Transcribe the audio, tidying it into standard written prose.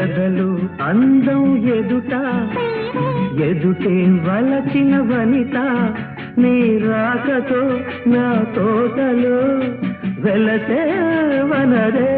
ఎదలు అందం ఎదుట ఎదుటే వలచిన వనిత నీ రాకతో నా తోటలో వెలసే వనరే